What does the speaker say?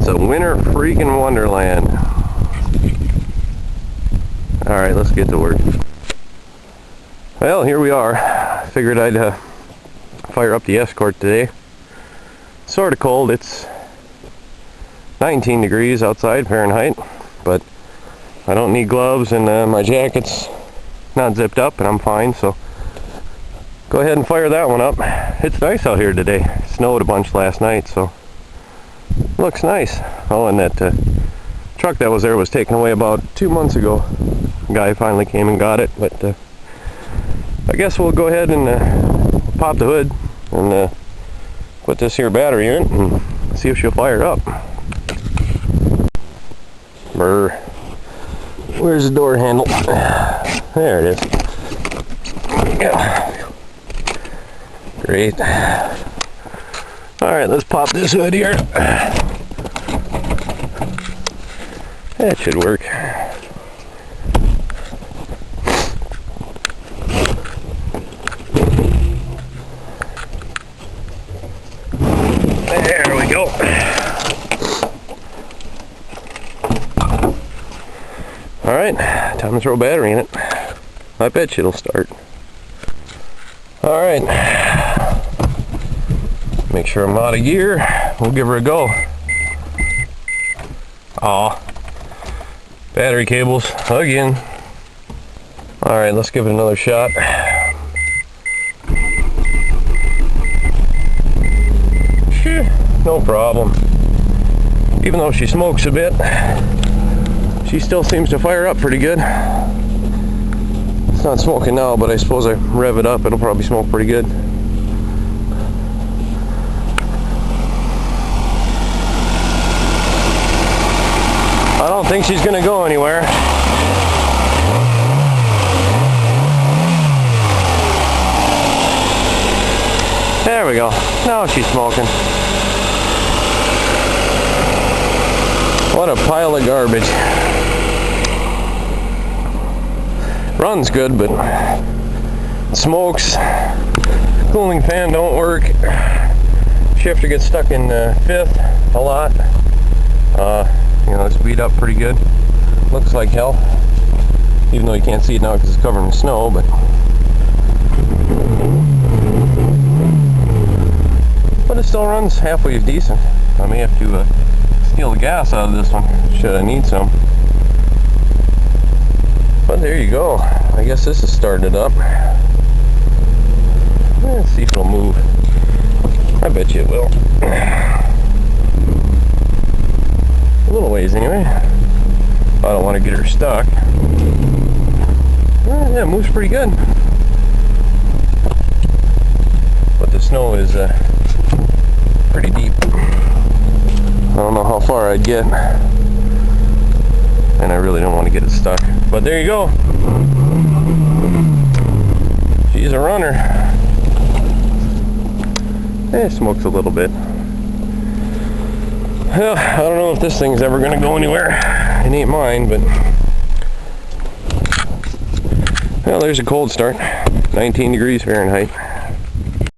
It's a winter freaking wonderland. Alright, let's get to work. Well, here we are. Figured I'd fire up the Escort today. Sort of cold. It's 19 degrees outside Fahrenheit, but I don't need gloves, and my jacket's not zipped up and I'm fine, so go ahead and fire that one up. It's nice out here today. It snowed a bunch last night, so looks nice. Oh, and that truck that was there was taken away about 2 months ago. The guy finally came and got it, but I guess we'll go ahead and pop the hood and put this here battery in and see if she'll fire up. Brr. Where's the door handle? There it is. Yeah. Great. Alright, let's pop this hood here. That should work. There we go. Alright, time to throw a battery in it. I bet you it'll start. Alright. Make sure I'm out of gear. We'll give her a go. Aw. Battery cables again. Alright, let's give it another shot. No problem. Even though she smokes a bit, she still seems to fire up pretty good. It's not smoking now, but I suppose I rev it up, it'll probably smoke pretty good. I don't think she's gonna go anywhere. There we go. Now she's smoking. What a pile of garbage. Runs good, but smokes. Cooling fan don't work. Shifter gets stuck in fifth a lot. You know, it's beat up pretty good. Looks like hell. Even though you can't see it now because it's covered in snow, but it still runs halfway decent. I may have to steal the gas out of this one should I need some. But there you go. I guess this is starting it up. Let's see if it'll move. I bet you it will. A little ways anyway. I don't want to get her stuck. Yeah, it moves pretty good. But the snow is pretty deep. I don't know how far I'd get, and I really don't want to get it stuck. But there you go. She's a runner. It smokes a little bit. Well, I don't know if this thing's ever going to go anywhere. It ain't mine, but well, there's a cold start. 19 degrees Fahrenheit.